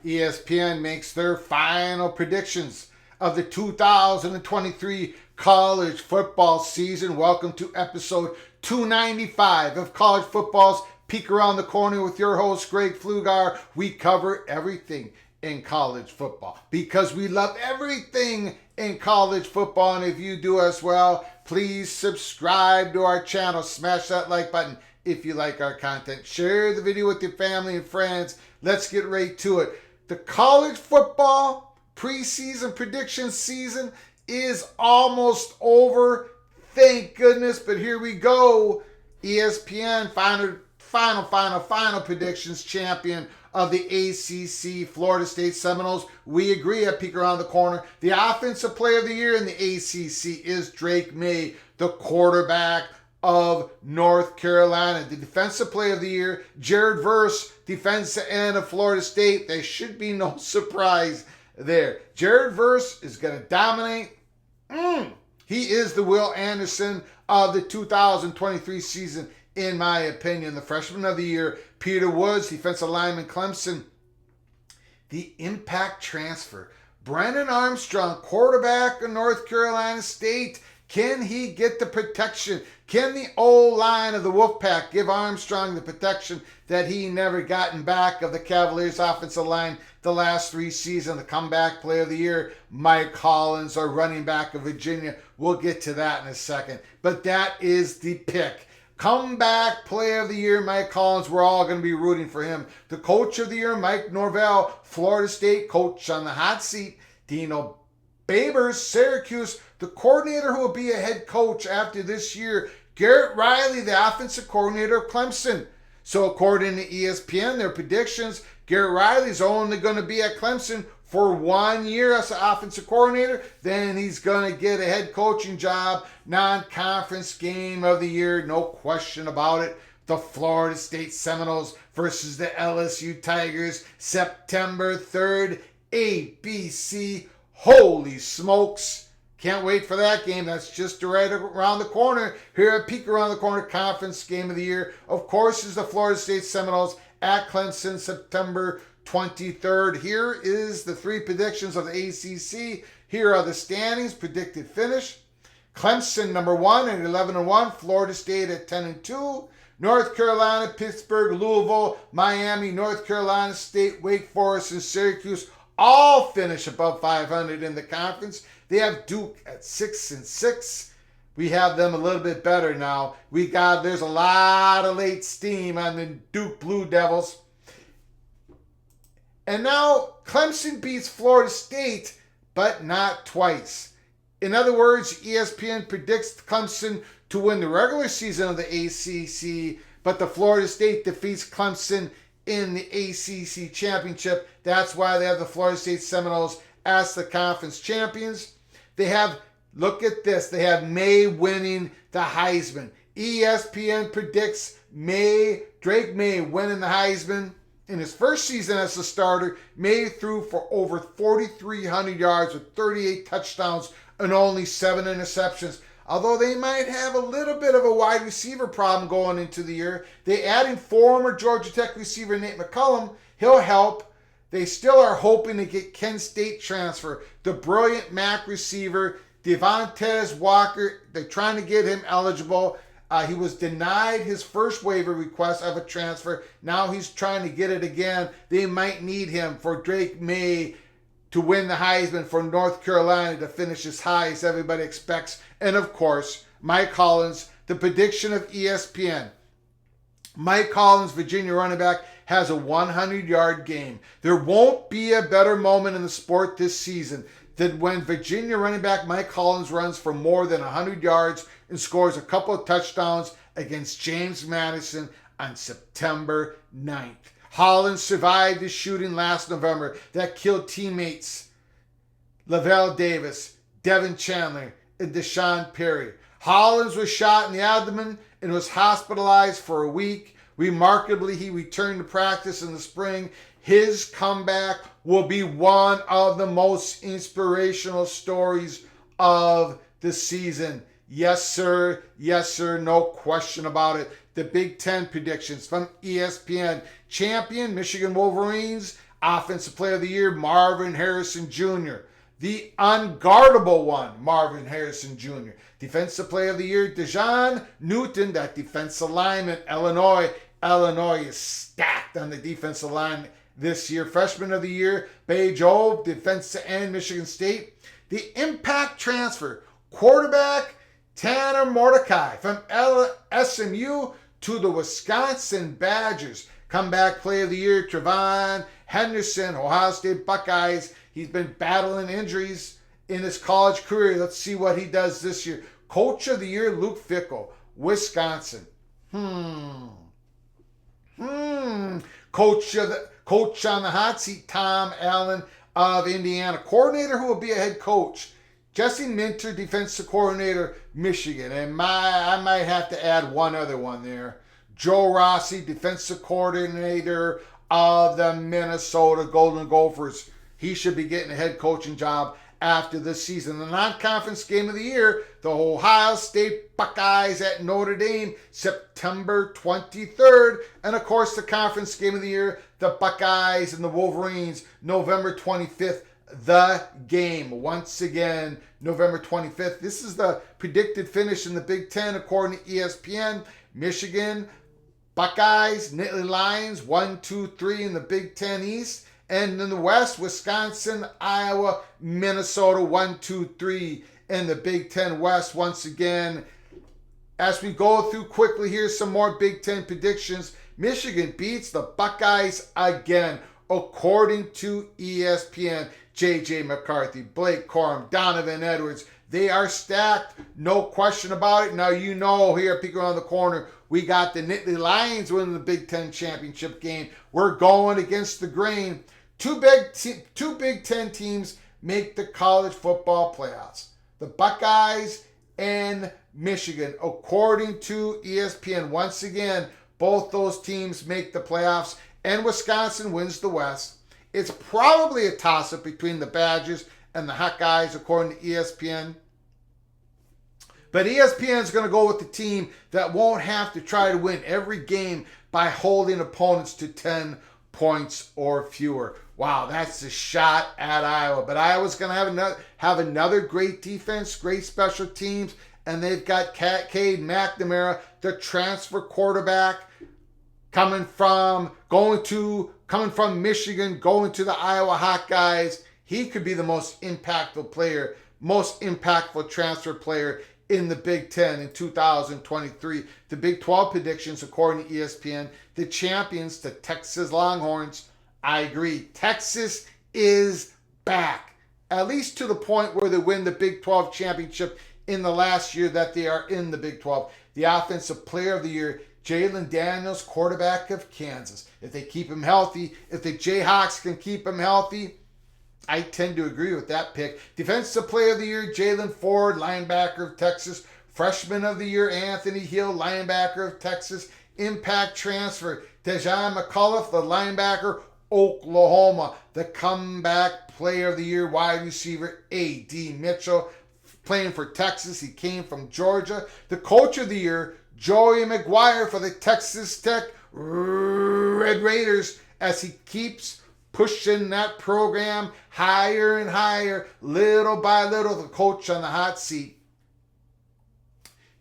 ESPN makes their final predictions of the 2023 college football season. Welcome to episode 295 of College Football's Peek Around the Corner with your host, Greg Flugar. We cover everything in college football because we love everything in college football. And if you do as well, please subscribe to our channel. Smash that like button if you like our content. Share the video with your family and friends. Let's get right to it. The college football preseason prediction season is almost over. Thank goodness, but here we go. ESPN final predictions champion of the ACC Florida State Seminoles. We agree at Peek Around the Corner. The offensive player of the year in the ACC is Drake May, the quarterback of North Carolina. The defensive player of the year, Jared Verse, defensive end of Florida State. There should be no surprise there. Jared Verse is going to dominate. He is the Will Anderson of the 2023 season, in my opinion. The freshman of the year, Peter Woods, defensive lineman, Clemson. The impact transfer, Brennan Armstrong, quarterback of North Carolina State. Can he get the protection? Can the O-line of the Wolfpack give Armstrong the protection that he never gotten back of the Cavaliers offensive line the last three seasons? The comeback player of the year, Mike Hollins, our running back of Virginia. We'll get to that in a second. But that is the pick. Comeback player of the year, Mike Hollins. We're all going to be rooting for him. The coach of the year, Mike Norvell, Florida State coach on the hot seat. Dino Babers, Syracuse. The coordinator who will be a head coach after this year, Garrett Riley, the offensive coordinator of Clemson. So according to ESPN, their predictions, Garrett Riley's only going to be at Clemson for 1 year as an offensive coordinator. Then he's going to get a head coaching job. Non-conference game of the year, no question about it. The Florida State Seminoles versus the LSU Tigers, September 3rd, ABC. Holy smokes. Can't wait for that game. That's just right around the corner. Here at Peek Around the Corner, conference game of the year, of course, is the Florida State Seminoles at Clemson, September 23rd. Here is the three predictions of the ACC. Here are the standings, predicted finish. Clemson number 1 at 11-1. Florida State at 10-2. North Carolina, Pittsburgh, Louisville, Miami, North Carolina State, Wake Forest, and Syracuse all finish above 500 in the conference. They have Duke at 6-6. We have them a little bit better now. There's a lot of late steam on the Duke Blue Devils. And now Clemson beats Florida State, but not twice. In other words, ESPN predicts Clemson to win the regular season of the ACC, but the Florida State defeats Clemson in the ACC championship. That's why they have the Florida State Seminoles as the conference champions. They have, look at this, they have May winning the Heisman. ESPN predicts Drake May winning the Heisman. In his first season as a starter, May threw for over 4,300 yards with 38 touchdowns and only 7 interceptions. Although they might have a little bit of a wide receiver problem going into the year, they adding former Georgia Tech receiver Nate McCullum. He'll help. They still are hoping to get Kent State transfer, the brilliant MAC receiver, Devontae Walker. They're trying to get him eligible. He was denied his first waiver request of a transfer. Now he's trying to get it again. They might need him for Drake May to win the Heisman for North Carolina to finish as high as everybody expects. And of course, Mike Hollins, the prediction of ESPN. Mike Hollins, Virginia running back, has a 100-yard game. There won't be a better moment in the sport this season than when Virginia running back Mike Hollins runs for more than 100 yards and scores a couple of touchdowns against James Madison on September 9th. Hollins survived the shooting last November that killed teammates Lavelle Davis, Devin Chandler, and Deshaun Perry. Hollins was shot in the abdomen and was hospitalized for a week. Remarkably, he returned to practice in the spring. His comeback will be one of the most inspirational stories of the season. Yes, sir. Yes, sir. No question about it. The Big Ten predictions from ESPN. Champion Michigan Wolverines Offensive Player of the Year, Marvin Harrison Jr. The unguardable one, Marvin Harrison Jr. Defensive Player of the Year, Dejon Newton, that defensive lineman, Illinois. Illinois is stacked on the defensive line this year. Freshman of the Year, Bejo, defensive end, Michigan State. The impact transfer, quarterback, Tanner Mordecai from SMU to the Wisconsin Badgers. Comeback Player of the Year, Trevon Henderson, Ohio State Buckeyes. He's been battling injuries in his college career. Let's see what he does this year. Coach of the Year, Luke Fickell, Wisconsin. Coach on the hot seat, Tom Allen of Indiana. Coordinator who will be a head coach, Jesse Minter, defensive coordinator, Michigan. And I might have to add one other one there. Joe Rossi, defensive coordinator of the Minnesota Golden Gophers. He should be getting a head coaching job after this season. The non-conference game of the year, the Ohio State Buckeyes at Notre Dame, September 23rd. And of course, the conference game of the year, the Buckeyes and the Wolverines, November 25th. The game, once again, November 25th. This is the predicted finish in the Big Ten according to ESPN. Michigan, Buckeyes, Nittany Lions, 1, 2, 3 in the Big Ten East. And in the West, Wisconsin, Iowa, Minnesota, 1, 2, 3 in the Big Ten West. Once again, as we go through quickly, here's some more Big Ten predictions. Michigan beats the Buckeyes again, according to ESPN. J.J. McCarthy, Blake Corum, Donovan Edwards. They are stacked, no question about it. Now you know here at Peek Around the Corner, we got the Nittany Lions winning the Big Ten championship game. We're going against the grain. Two Big Ten teams make the college football playoffs. The Buckeyes and Michigan. According to ESPN, once again, both those teams make the playoffs, and Wisconsin wins the West. It's probably a toss-up between the Badgers and the Hawkeyes, according to ESPN. But ESPN is going to go with the team that won't have to try to win every game by holding opponents to 10 points or fewer. Wow, that's a shot at Iowa. But Iowa's going to have another great defense, great special teams, and they've got Cade McNamara, the transfer quarterback, coming from Michigan, going to the Iowa Hawkeyes. He could be the most impactful player, most impactful transfer player in the Big Ten in 2023. The Big 12 predictions, according to ESPN, the champions, the Texas Longhorns. I agree. Texas is back, at least to the point where they win the Big 12 championship in the last year that they are in the Big 12. The Offensive Player of the Year, Jalen Daniels, quarterback of Kansas. If they keep him healthy, if the Jayhawks can keep him healthy, I tend to agree with that pick. Defensive Player of the Year, Jalen Ford, linebacker of Texas. Freshman of the Year, Anthony Hill, linebacker of Texas. Impact transfer, Dejon McCullough, the linebacker, Oklahoma. The Comeback Player of the Year, wide receiver, A.D. Mitchell, playing for Texas. He came from Georgia. The Coach of the Year, Joey McGuire for the Texas Tech Red Raiders, as he keeps pushing that program higher and higher, little by little. The coach on the hot seat,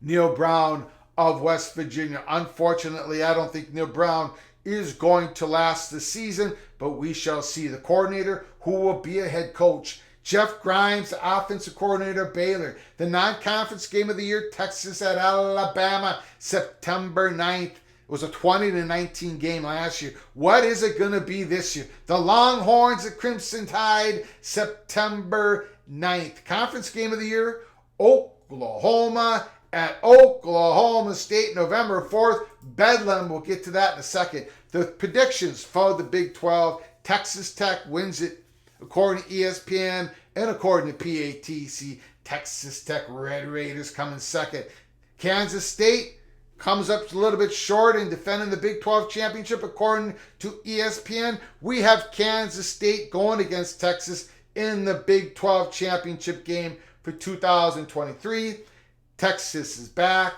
Neil Brown of West Virginia. Unfortunately, I don't think Neil Brown is going to last the season, but we shall see. The coordinator who will be a head coach, Jeff Grimes, the offensive coordinator, Baylor. The non-conference game of the year, Texas at Alabama, September 9th. It was a 20-19 game last year. What is it going to be this year? The Longhorns at Crimson Tide, September 9th. Conference game of the year, Oklahoma at Oklahoma State, November 4th. Bedlam, we'll get to that in a second. The predictions for the Big 12, Texas Tech wins it, according to ESPN and according to PATC. Texas Tech Red Raiders coming second. Kansas State comes up a little bit short in defending the Big 12 championship, according to ESPN. We have Kansas State going against Texas in the Big 12 championship game for 2023. Texas is back.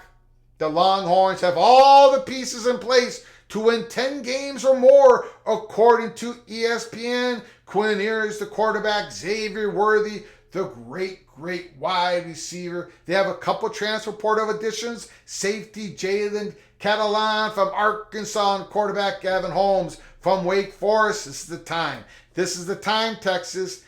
The Longhorns have all the pieces in place to win 10 games or more, according to ESPN. Quinn Ewers, the quarterback, Xavier Worthy, the great wide receiver. They have a couple transfer portal additions. Safety Jalen Catalan from Arkansas and quarterback Gavin Holmes from Wake Forest. This is the time. This is the time, Texas,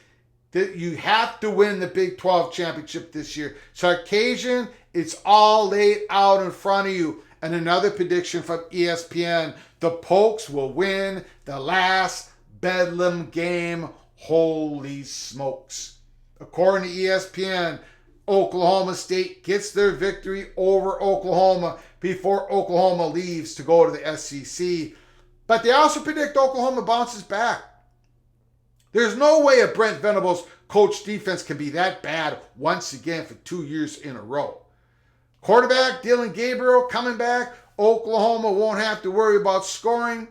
that you have to win the Big 12 championship this year. Sarkisian, it's all laid out in front of you. And another prediction from ESPN, the Pokes will win the last Bedlam game. Holy smokes. According to ESPN, Oklahoma State gets their victory over Oklahoma before Oklahoma leaves to go to the SEC. But they also predict Oklahoma bounces back. There's no way a Brent Venables coach defense can be that bad once again for 2 years in a row. Quarterback Dylan Gabriel coming back. Oklahoma won't have to worry about scoring.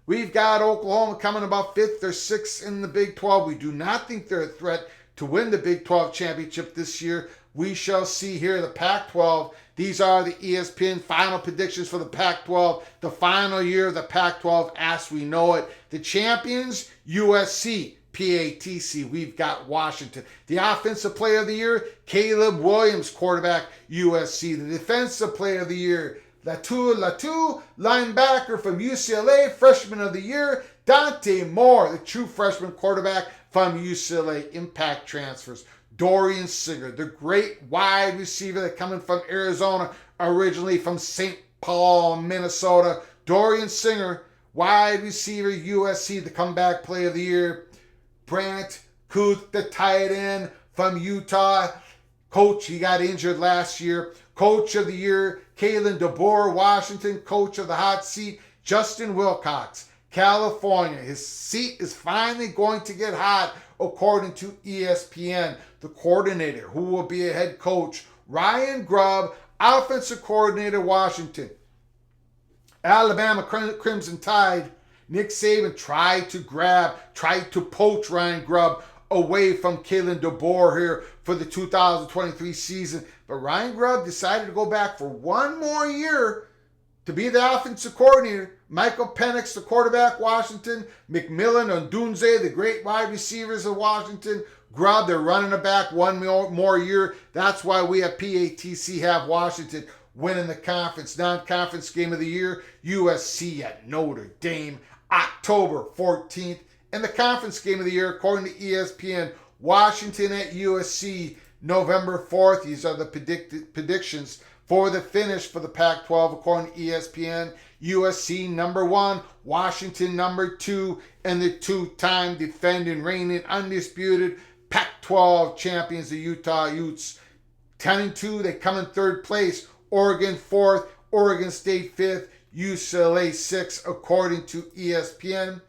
We've got Oklahoma coming about 5th or 6th in the Big 12. We do not think they're a threat to win the Big 12 championship this year. We shall see here the Pac-12. These are the ESPN final predictions for the Pac-12, the final year of the Pac-12 as we know it. The champions, USC. PATC, we've got Washington. The offensive player of the year, Caleb Williams, quarterback, USC. The defensive player of the year, Latu, linebacker from UCLA, freshman of the year, Dante Moore, the true freshman quarterback from UCLA, impact transfers. Dorian Singer, the great wide receiver that coming from Arizona, originally from St. Paul, Minnesota. Dorian Singer, wide receiver, USC, the comeback player of the year. Brant Kuth, the tight end from Utah. Coach, he got injured last year. Coach of the year, Kalen DeBoer, Washington. Coach of the hot seat, Justin Wilcox, California. His seat is finally going to get hot, according to ESPN. The coordinator, who will be a head coach, Ryan Grubb, offensive coordinator, Washington. Alabama Crimson Tide. Nick Saban tried to poach Ryan Grubb away from Kalen DeBoer here for the 2023 season. But Ryan Grubb decided to go back for one more year to be the offensive coordinator. Michael Penix, the quarterback, Washington. McMillan and Dunze, the great wide receivers of Washington. Grubb, they're running it back one more year. That's why we at PATC have Washington winning the conference. Non-conference game of the year, USC at Notre Dame. October 14th. And the conference game of the year, according to ESPN, Washington at USC, November 4th. These are the predictions for the finish for the Pac-12, according to ESPN. USC number 1, Washington number 2, and the two-time defending, reigning, undisputed Pac-12 champions, the Utah Utes. 10-2, they come in 3rd place. Oregon 4th, Oregon State 5th. UCLA 6th, according to ESPN.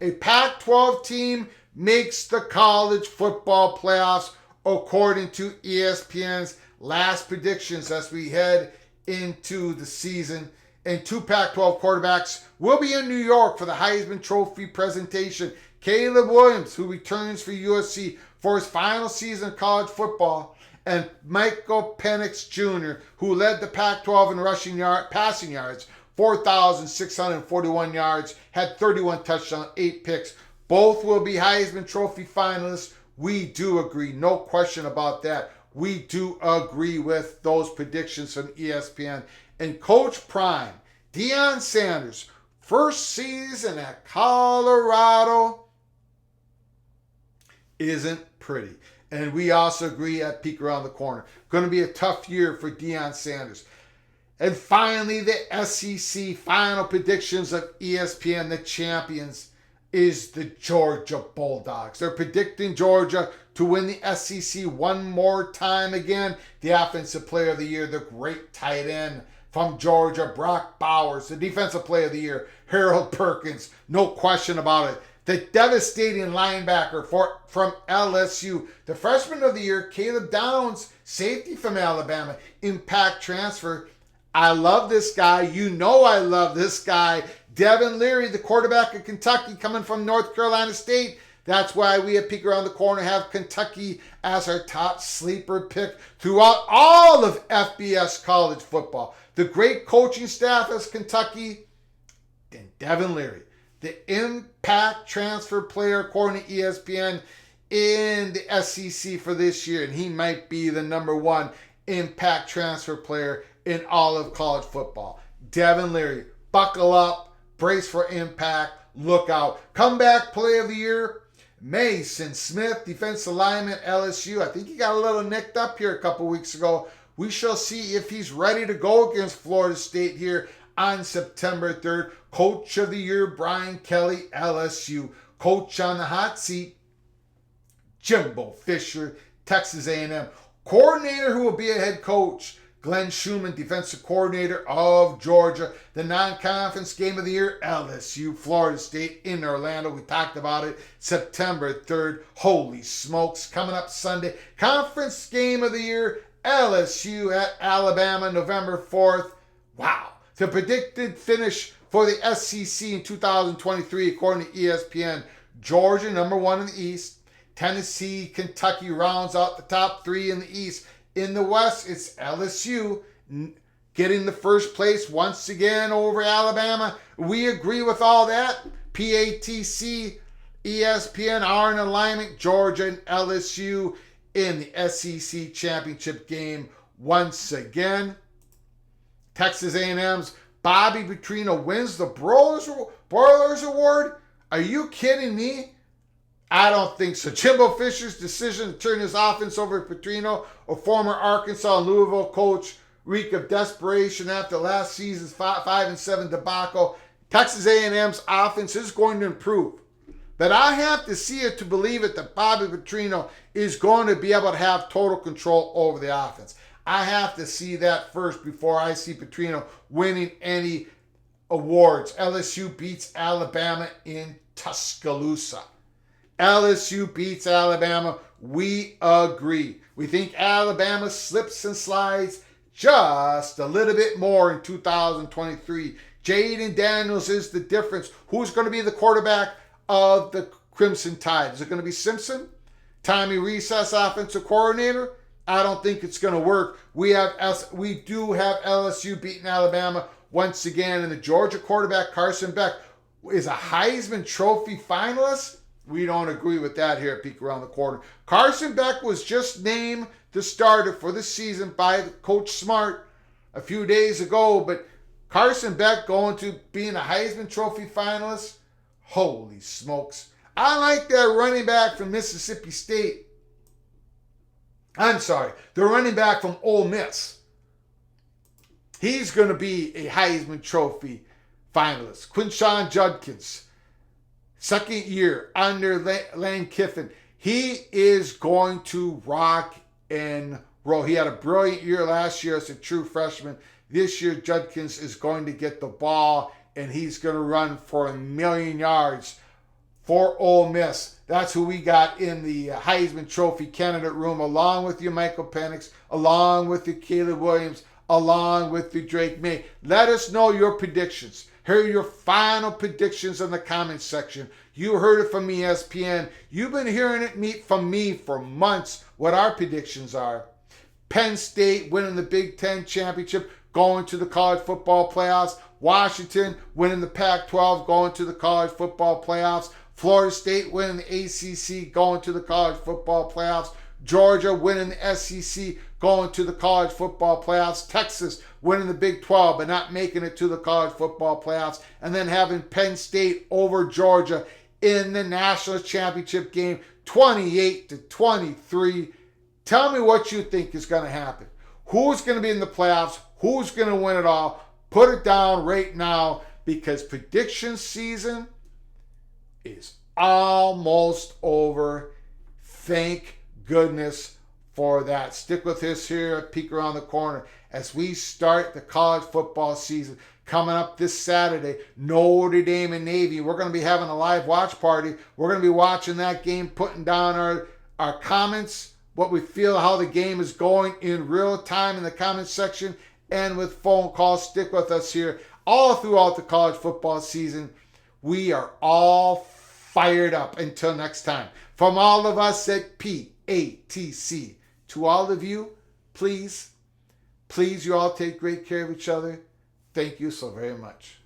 A Pac-12 team makes the college football playoffs, according to ESPN's last predictions as we head into the season. And 2 Pac-12 quarterbacks will be in New York for the Heisman Trophy presentation. Caleb Williams, who returns for USC for his final season of college football, and Michael Penix Jr., who led the Pac-12 in passing yards, 4,641 yards, had 31 touchdowns, 8 picks. Both will be Heisman Trophy finalists. We do agree. No question about that. We do agree with those predictions from ESPN. And Coach Prime, Deion Sanders, first season at Colorado isn't pretty. And we also agree at Peek Around the Corner. Going to be a tough year for Deion Sanders. And finally, the SEC final predictions of ESPN, the champions, is the Georgia Bulldogs. They're predicting Georgia to win the SEC one more time again. The offensive player of the year, the great tight end from Georgia, Brock Bowers. The defensive player of the year, Harold Perkins. No question about it. The devastating linebacker from LSU. The freshman of the year, Caleb Downs, safety from Alabama. Impact transfer. I love this guy. You know I love this guy. Devin Leary, the quarterback of Kentucky, coming from North Carolina State. That's why we at Peek Around the Corner have Kentucky as our top sleeper pick throughout all of FBS college football. The great coaching staff as Kentucky, the Devin Leary, the impact transfer player according to ESPN in the SEC for this year, and he might be the number one impact transfer player in all of college football. Devin Leary, buckle up, brace for impact, look out. Comeback player of the year, Mason Smith, defensive lineman, LSU. I think he got a little nicked up here a couple weeks ago. We shall see if he's ready to go against Florida State here on September 3rd. Coach of the year, Brian Kelly, LSU. Coach on the hot seat, Jimbo Fisher, Texas A&M. Coordinator who will be a head coach, Glenn Schumann, defensive coordinator of Georgia. The non-conference game of the year, LSU, Florida State in Orlando. We talked about it, September 3rd. Holy smokes, coming up Sunday. Conference game of the year, LSU at Alabama, November 4th. Wow. The predicted finish for the SEC in 2023, according to ESPN, Georgia, number 1 in the East. Tennessee, Kentucky rounds out the top 3 in the East. In the West, it's LSU getting the first place once again over Alabama. We agree with all that. PATC, ESPN are in alignment. Georgia and LSU in the SEC championship game once again. Texas A&M's Bobby Petrino wins the Broilers Award. Are you kidding me? I don't think so. Jimbo Fisher's decision to turn his offense over to Petrino, a former Arkansas and Louisville coach, reek of desperation after last season's 5-7 debacle. Texas A&M's offense is going to improve. But I have to see it to believe it that Bobby Petrino is going to be able to have total control over the offense. I have to see that first before I see Petrino winning any awards. LSU beats Alabama in Tuscaloosa. LSU beats Alabama. We agree. We think Alabama slips and slides just a little bit more in 2023. Jaden Daniels is the difference. Who's going to be the quarterback of the Crimson Tide? Is it going to be Simpson? Tommy Rees, offensive coordinator? I don't think it's going to work. We do have LSU beating Alabama once again, and the Georgia quarterback Carson Beck is a Heisman Trophy finalist. We don't agree with that here at Peek Around the Corner. Carson Beck was just named the starter for the season by Coach Smart a few days ago, but Carson Beck going to being a Heisman Trophy finalist? Holy smokes. I like that running back from Mississippi State. I'm sorry, the running back from Ole Miss. He's going to be a Heisman Trophy finalist. Quinshon Judkins. Second year under Lane Kiffin. He is going to rock and roll. He had a brilliant year last year as a true freshman. This year, Judkins is going to get the ball, and he's going to run for 1,000,000 yards for Ole Miss. That's who we got in the Heisman Trophy candidate room, along with your Michael Penix, along with the Caleb Williams, along with the Drake May. Let us know your predictions. Here are your final predictions in the comments section. You heard it from ESPN. You've been hearing it from me for months what our predictions are. Penn State winning the Big Ten championship, going to the college football playoffs. Washington winning the Pac-12, going to the college football playoffs. Florida State winning the ACC, going to the college football playoffs. Georgia winning the SEC, going to the college football playoffs. Texas winning the Big 12, but not making it to the college football playoffs. And then having Penn State over Georgia in the national championship game, 28-23. Tell me what you think is going to happen. Who's going to be in the playoffs? Who's going to win it all? Put it down right now, because prediction season is almost over. Thank goodness for that. Stick with us here at Peek Around the Corner as we start the college football season. Coming up this Saturday, Notre Dame and Navy. We're going to be having a live watch party. We're going to be watching that game, putting down our comments, what we feel, how the game is going in real time in the comments section, and with phone calls. Stick with us here all throughout the college football season. We are all fired up. Until next time, from all of us at PATC, to all of you, please you all take great care of each other. Thank you so very much.